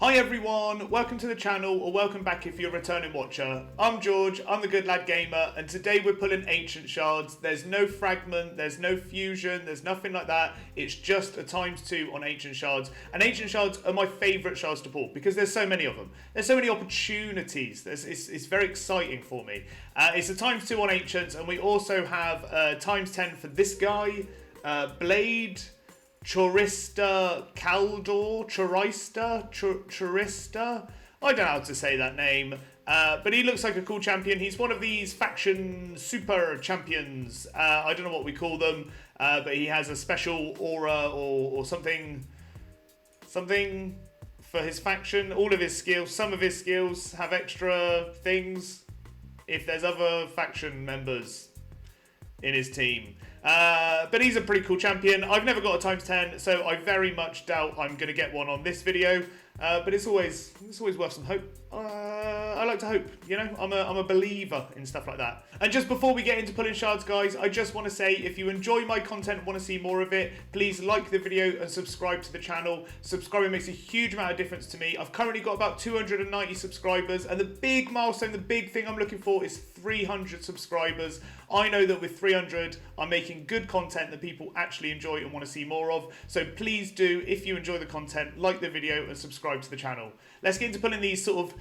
Hi everyone, welcome to the channel, or welcome back if you're a returning watcher. I'm George, I'm the Good Lad Gamer, and today we're pulling Ancient Shards. There's no fragment, there's no fusion, there's nothing like that. It's just a ×2 on Ancient Shards. And Ancient Shards are my favourite shards to pull, because there's so many of them. There's so many opportunities, it's very exciting for me. It's a ×2 on Ancients, and we also have ×10 for this guy, Blade, Chorista, Caldor, Chorista. I don't know how to say that name, but he looks like a cool champion. He's one of these faction super champions. I don't know what we call them, but he has a special aura or something for his faction. All of his skills, some of his skills have extra things if there's other faction members in his team. But he's a pretty cool champion. I've never got a ×10, so I very much doubt I'm going to get one on this video. But it's always worth some hope. I like to hope, you know. I'm a believer in stuff like that. And just before we get into pulling shards, guys, I just want to say, if you enjoy my content and want to see more of it, please like the video and subscribe to the channel. Subscribing makes a huge amount of difference to me. I've currently got about 290 subscribers, and the big milestone, the big thing I'm looking for is 300 subscribers. I know that with 300, I'm making good content that people actually enjoy and want to see more of. So please do, if you enjoy the content, like the video and subscribe to the channel. Let's get into pulling these sort of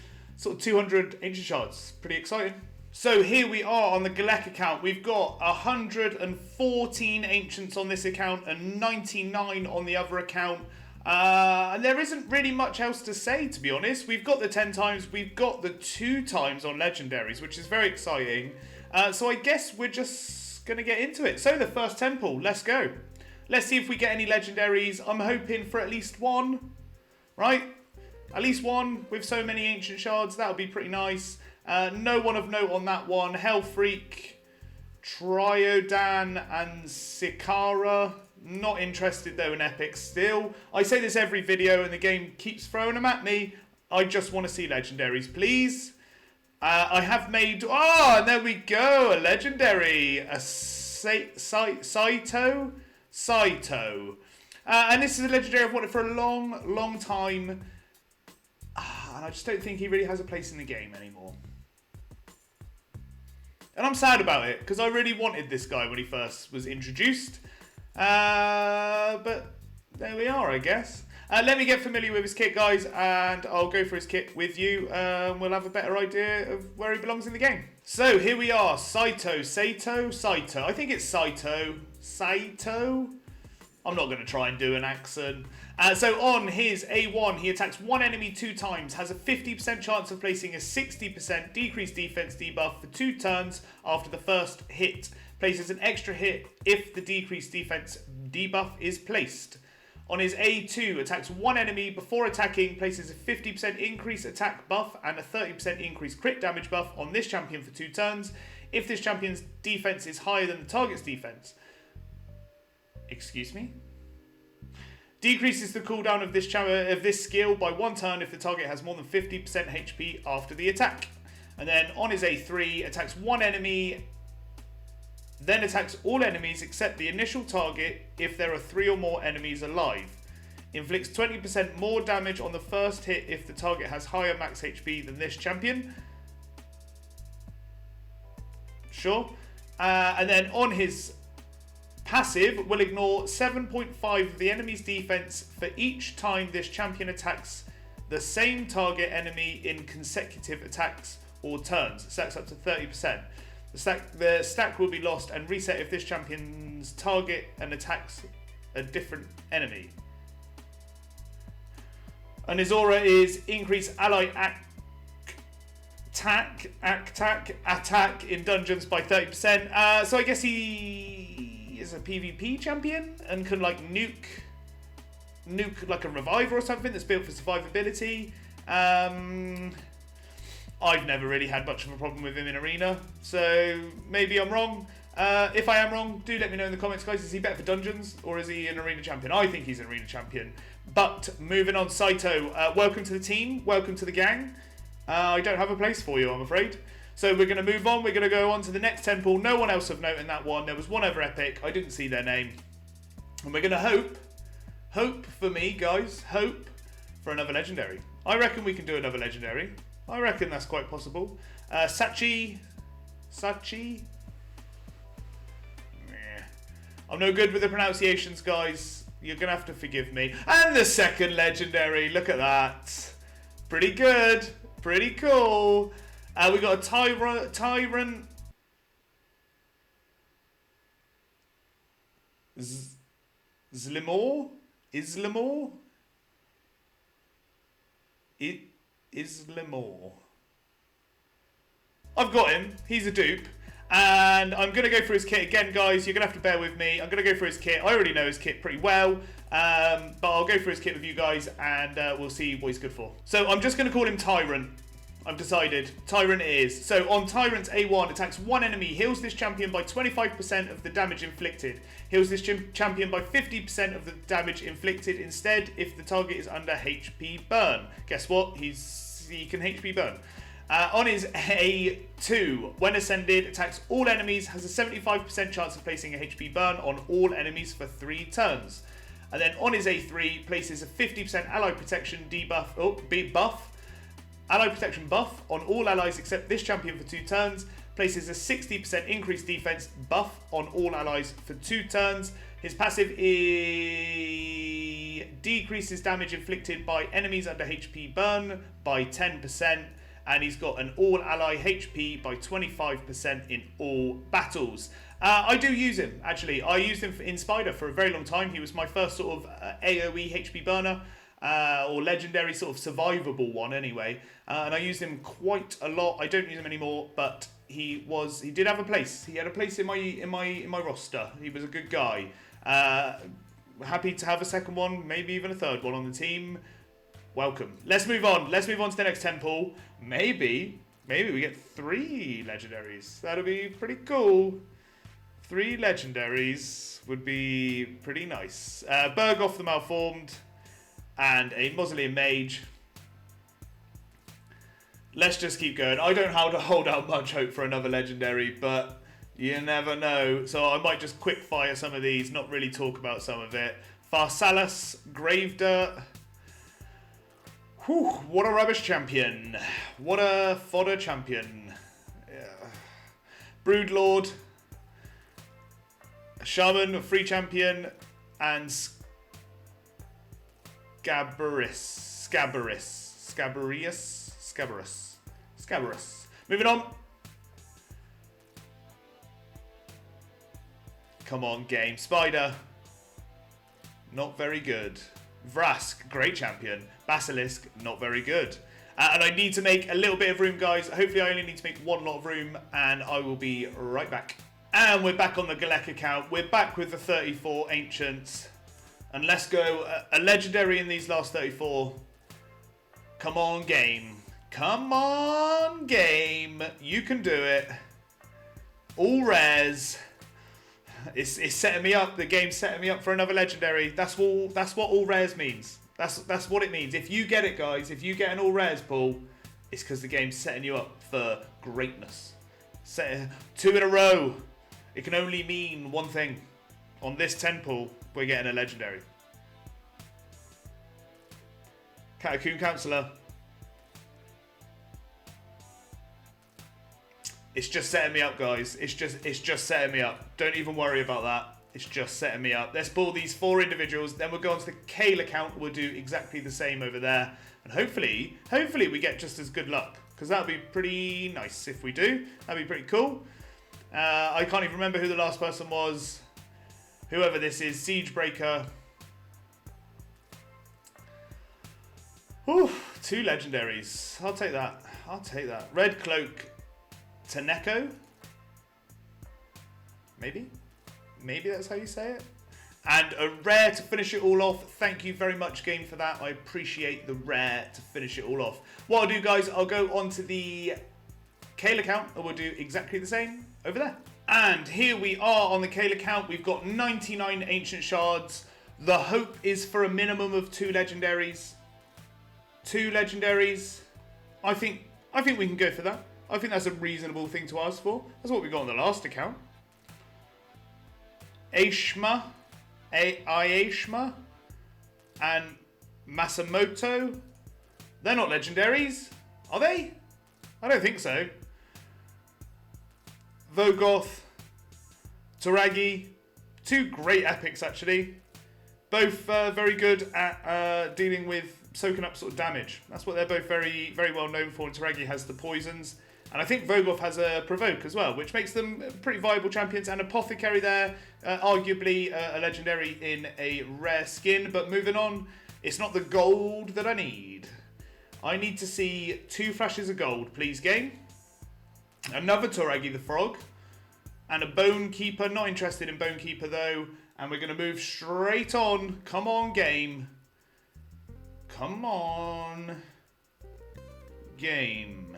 200 Ancient Shards. Pretty exciting. So here we are on the Galek account. We've got 114 Ancients on this account and 99 on the other account. And there isn't really much else to say, to be honest. We've got the 10 times, we've got the 2 times on Legendaries, which is very exciting. So I guess we're just going to get into it. So the first 10 pull, let's go. Let's see if we get any Legendaries. I'm hoping for at least one, right? At least one with so many Ancient Shards. That would be pretty nice. No one of note on that one. Hellfreak, Triodan, and Sikara. Not interested though in epics still. I say this every video and the game keeps throwing them at me. I just want to see Legendaries, please. I have made... Oh, and there we go. A Legendary. A Saito. And this is a Legendary I've wanted for a long time. And I just don't think he really has a place in the game anymore. And I'm sad about it, because I really wanted this guy when he first was introduced. But there we are, I guess. Let me get familiar with his kit, guys, and I'll go through his kit with you. We'll have a better idea of where he belongs in the game. So here we are, Saito. I think it's Saito. I'm not going to try and do an accent. So on his A1, he attacks one enemy 2 times, has a 50% chance of placing a 60% decreased defense debuff for 2 turns after the first hit. Places an extra hit if the decreased defense debuff is placed. On his A2, attacks one enemy before attacking, places a 50% increased attack buff and a 30% increased crit damage buff on this champion for 2 turns, if this champion's defense is higher than the target's defense. Excuse me? Decreases the cooldown of this skill by 1 turn if the target has more than 50% HP after the attack. And then on his A3, attacks one enemy, then attacks all enemies except the initial target if there are 3 or more enemies alive. Inflicts 20% more damage on the first hit if the target has higher max HP than this champion. Sure. And then on his passive, will ignore 7.5 of the enemy's defense for each time this champion attacks the same target enemy in consecutive attacks or turns. Stacks up to 30%. The stack will be lost and reset if this champion's target and attacks a different enemy. And his aura is increase ally attack in dungeons by 30%. So I guess he is a PvP champion and can like nuke like a reviver or something that's built for survivability. I've never really had much of a problem with him in Arena, so maybe I'm wrong. If I am wrong, do let me know in the comments, guys. Is he better for dungeons, or is he an Arena champion? I think he's an Arena champion. But moving on, Saito, welcome to the team, welcome to the gang. I don't have a place for you, I'm afraid. So we're going to move on. We're going to go on to the next 10 pull. No one else of note in that one. There was one other epic. I didn't see their name. And we're going to hope for me, guys, hope for another legendary. I reckon we can do another legendary. I reckon that's quite possible. Sachi. Meh. I'm no good with the pronunciations, guys. You're going to have to forgive me. And the second legendary. Look at that. Pretty good. Pretty cool. We got a Tyrant. Islamore? I've got him. He's a dupe. And I'm going to go through his kit again, guys. You're going to have to bear with me. I'm going to go through his kit. I already know his kit pretty well. But I'll go through his kit with you guys and we'll see what he's good for. So I'm just going to call him Tyrant. I've decided. Tyrant it is. So on Tyrant's A1, attacks one enemy, heals this champion by 25% of the damage inflicted. Heals this champion by 50% of the damage inflicted instead if the target is under HP burn. Guess what? He can HP burn. On his A2, when ascended, attacks all enemies, has a 75% chance of placing a HP burn on all enemies for 3 turns. And then on his A3, places a 50% ally protection buff, ally protection buff on all allies except this champion for 2 turns, places a 60% increased defense buff on all allies for 2 turns. His passive decreases damage inflicted by enemies under HP burn by 10%. And he's got an all-ally HP by 25% in all battles. I do use him, actually. I used him in Spider for a very long time. He was my first sort of AoE HP burner, or legendary sort of survivable one anyway. And I used him quite a lot. I don't use him anymore, but he did have a place. He had a place in my roster. He was a good guy. Happy to have a second one, maybe even a third one on the team. Welcome. Let's move on. Let's move on to the next temple. Maybe we get 3 legendaries. That'll be pretty cool. 3 legendaries would be pretty nice. Berghoff the Malformed and a Mausoleum Mage. Let's just keep going. I don't hold out much hope for another legendary, but you never know. So I might just quick fire some of these, not really talk about some of it. Pharsalis, Gravedirt. Whew, what a rubbish champion. What a fodder champion. Yeah. Broodlord, a Shaman, a free champion, and Scabarus. Moving on. Come on, game. Spider. Not very good. Vrask, great champion. Basilisk, not very good. And I need to make a little bit of room, guys. Hopefully I only need to make one lot of room, and I will be right back. And we're back on the Galek account. We're back with the 34 Ancients. And let's go. A legendary in these last 34. Come on, game. Come on, game. You can do it. All rares. It's setting me up. The game's setting me up for another legendary. That's what all rares means. That's what it means. If you get it, guys, if you get an all rares pull, it's because the game's setting you up for greatness. 2 in a row. It can only mean one thing. On this 10 pull, we're getting a legendary. Catacomb Counselor. It's just setting me up, guys. It's just setting me up. Don't even worry about that. It's just setting me up. Let's pull these 4 individuals. Then we'll go on to the Kale account. We'll do exactly the same over there. And hopefully we get just as good luck. Because that would be pretty nice if we do. That'd be pretty cool. I can't even remember who the last person was. Whoever this is. Siegebreaker. Whew, 2 legendaries. I'll take that. Red Cloak. Taneko? Maybe that's how you say it. And a rare to finish it all off. Thank you very much, game, for that. I appreciate the rare to finish it all off. What I'll do, guys, I'll go on to the Kale account, and we'll do exactly the same over there. And here we are on the Kale account. We've got 99 Ancient Shards. The hope is for a minimum of 2 legendaries. 2 legendaries. I think we can go for that. I think that's a reasonable thing to ask for. That's what we got on the last account. Aishma, and Masamoto, They're not legendaries, are they? I don't think so. Vogoth, Toragi, two great epics actually. Both very good at dealing with soaking up sort of damage. That's what they're both very, very well known for. And Toragi has the poisons. And I think Vogoth has a provoke as well, which makes them pretty viable champions. And Apothecary there, arguably a legendary in a rare skin. But moving on, it's not the gold that I need. I need to see 2 flashes of gold, please, game. Another Toragi the Frog. And a Bone Keeper. Not interested in Bone Keeper, though. And we're going to move straight on. Come on, game. Come on. Game.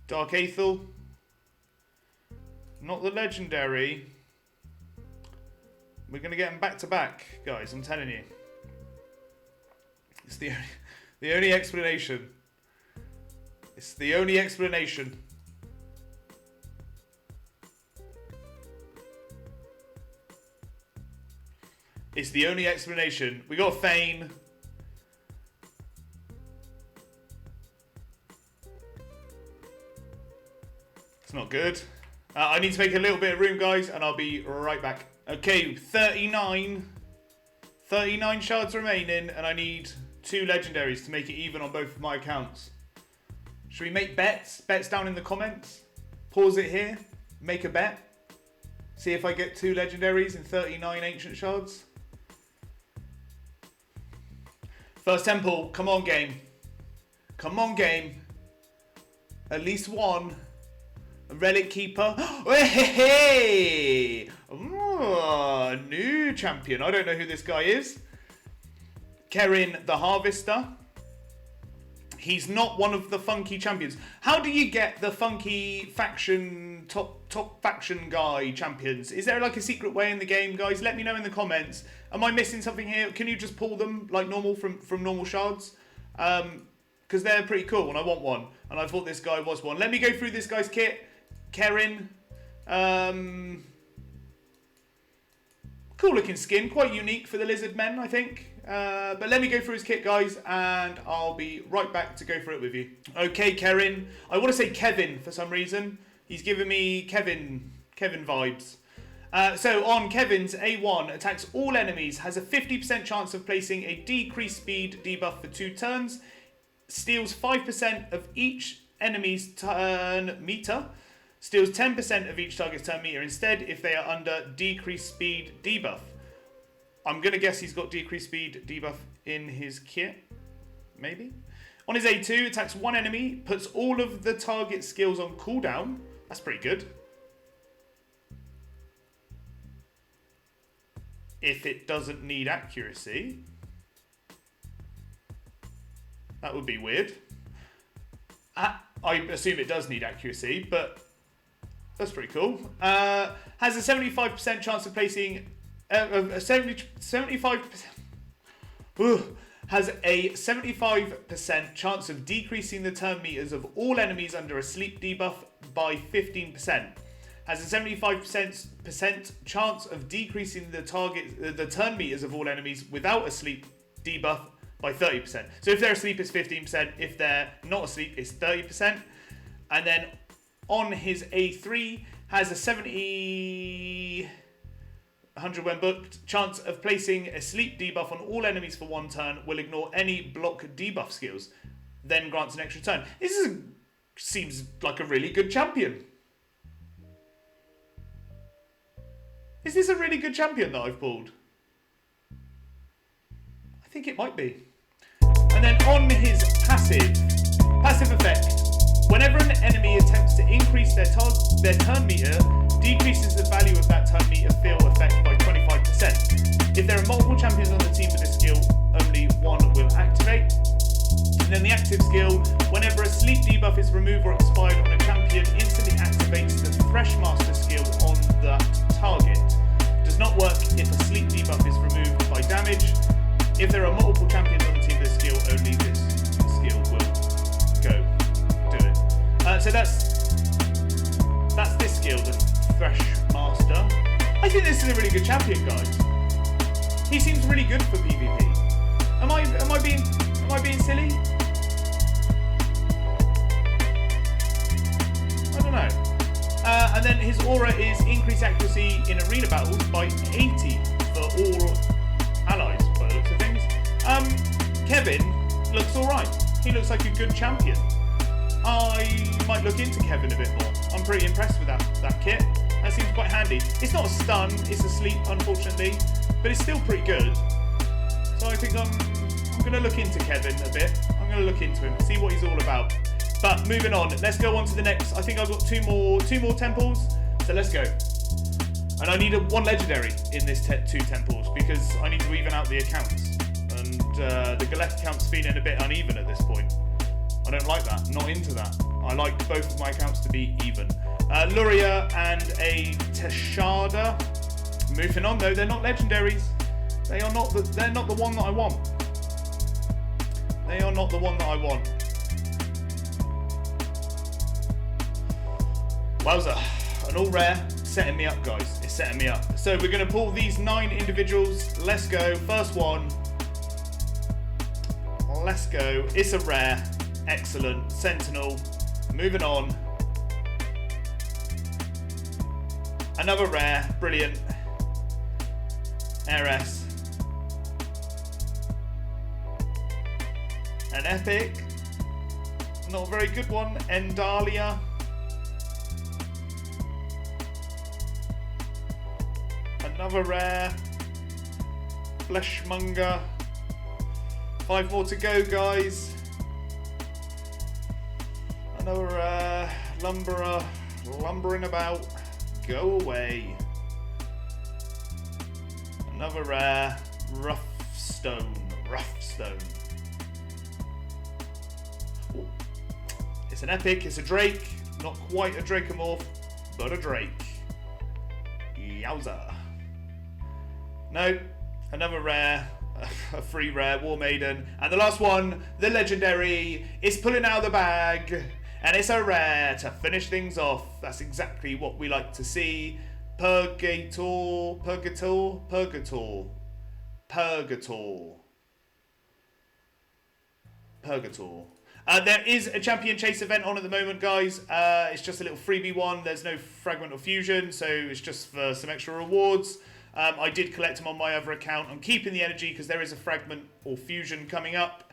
Dark Aethel. Not the legendary. We're going to get them back to back, guys. I'm telling you. It's the only explanation. It's the only explanation. It's the only explanation. We got Fane. It's not good. I need to make a little bit of room, guys, and I'll be right back. Okay, 39 shards remaining, and I need 2 legendaries to make it even on both of my accounts. Should we make bets? Bets down in the comments. Pause it here. Make a bet. See if I get 2 legendaries in 39 Ancient Shards. First temple. Come on, game. Come on, game. At least one. A Relic Keeper. Hey! Oh, new champion. I don't know who this guy is. Kerin the Harvester. He's not one of the funky champions. How do you get the funky faction, top faction guy champions? Is there like a secret way in the game, guys? Let me know in the comments. Am I missing something here? Can you just pull them like normal from normal shards? Because they're pretty cool and I want one. And I thought this guy was one. Let me go through this guy's kit. Kerin. Cool looking skin. Quite unique for the lizard men, I think. But let me go through his kit, guys, and I'll be right back to go through it with you. Okay, Kerin. I want to say Kevin for some reason. He's giving me Kevin vibes. So on Kevin's A1, attacks all enemies, has a 50% chance of placing a decreased speed debuff for 2 turns, steals 5% of each enemy's turn meter, steals 10% of each target's turn meter instead if they are under decreased speed debuff. I'm going to guess he's got decreased speed debuff in his kit. Maybe. On his A2, attacks one enemy, puts all of the target skills on cooldown. That's pretty good. If it doesn't need accuracy. That would be weird. I assume it does need accuracy, but that's pretty cool. Has a 75% chance of placing... 75%... has a 75% chance of decreasing the turn meters of all enemies under a sleep debuff by 15%. Has a 75% chance of decreasing the turn meters of all enemies without a sleep debuff by 30%. So if they're asleep, it's 15%. If they're not asleep, it's 30%. And then on his A3, has a 100 when booked, chance of placing a sleep debuff on all enemies for 1 turn, will ignore any block debuff skills, then grants an extra turn. Seems like a really good champion. Is this a really good champion that I've pulled? I think it might be. And then on his passive effect, whenever an enemy attempts to increase their turn meter, decreases the value of that turn meter field effect by 25%. If there are multiple champions on the team with this skill, only one will activate. And then the active skill, whenever a sleep debuff is removed or expired on a champion, instantly activates the Threshmaster skill on that target. Does not work if a sleep debuff is removed by damage. If there are multiple champions on the team with this skill, only this skill will go. Do it. So that's this skill, the Threshmaster. I think this is a really good champion, guys. He seems really good for PvP. Am I being silly? aura is increased accuracy in arena battles by 80 for all allies, by the looks of things. Kevin looks alright. He looks like a good champion. I might look into Kevin a bit more. I'm pretty impressed with that kit. That seems quite handy. It's not a stun, it's a sleep, unfortunately, but it's still pretty good. So I think I'm going to look into Kevin a bit. I'm going to look into him, see what he's all about. But moving on, let's go on to the next. I think I've got two more temples, so let's go. And I need one legendary in this two temples because I need to even out the accounts. And the Galeth account's feeling a bit uneven at this point. I don't like that. I'm not into that. I like both of my accounts to be even. Luria and a Teshada. Moving on though, they're not legendaries. They're not the one that I want. They are not the one that I want. Wowza. An all rare. Setting me up, guys. It's setting me up. So we're going to pull these 9 individuals. Let's go. First one. Let's go. It's a rare. Excellent. Sentinel. Moving on. Another rare. Brilliant. Heiress. An epic. Not a very good one. Endalia. Another rare. Fleshmonger. 5 more to go, guys. Another rare. Lumberer. Lumbering about. Go away. Another rare. Roughstone. Ooh. It's an epic. It's a Drake. Not quite a Dracomorph, but a Drake. Yowza. No, another rare, a free rare, War Maiden. And the last one, the legendary, is pulling out of the bag. And it's a rare to finish things off. That's exactly what we like to see. Purgator. There is a champion chase event on at the moment, guys. It's just a little freebie one. There's no fragment or fusion, so it's just for some extra rewards. I did collect them on my other account. I'm keeping the energy because there is a fragment or fusion coming up.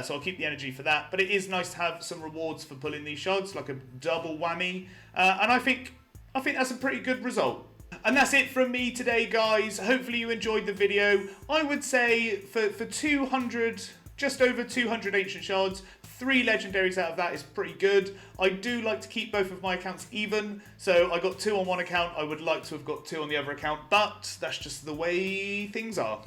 So I'll keep the energy for that. But it is nice to have some rewards for pulling these shards, like a double whammy. And I think that's a pretty good result. And that's it from me today, guys. Hopefully you enjoyed the video. I would say for 200, just over 200 Ancient Shards, 3 legendaries out of that is pretty good. I do like to keep both of my accounts even, so I got 2 on one account. I would like to have got 2 on the other account, but that's just the way things are.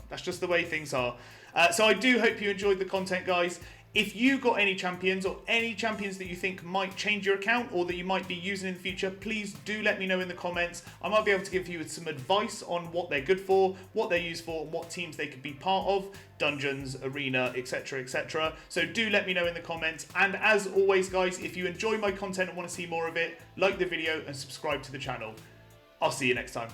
So I do hope you enjoyed the content, guys. If you got any champions or any champions that you think might change your account or that you might be using in the future, please do let me know in the comments. I might be able to give you some advice on what they're good for, what they're used for, and what teams they could be part of, dungeons, arena, etc, etc. So do let me know in the comments. And as always, guys, if you enjoy my content and want to see more of it, like the video and subscribe to the channel. I'll see you next time.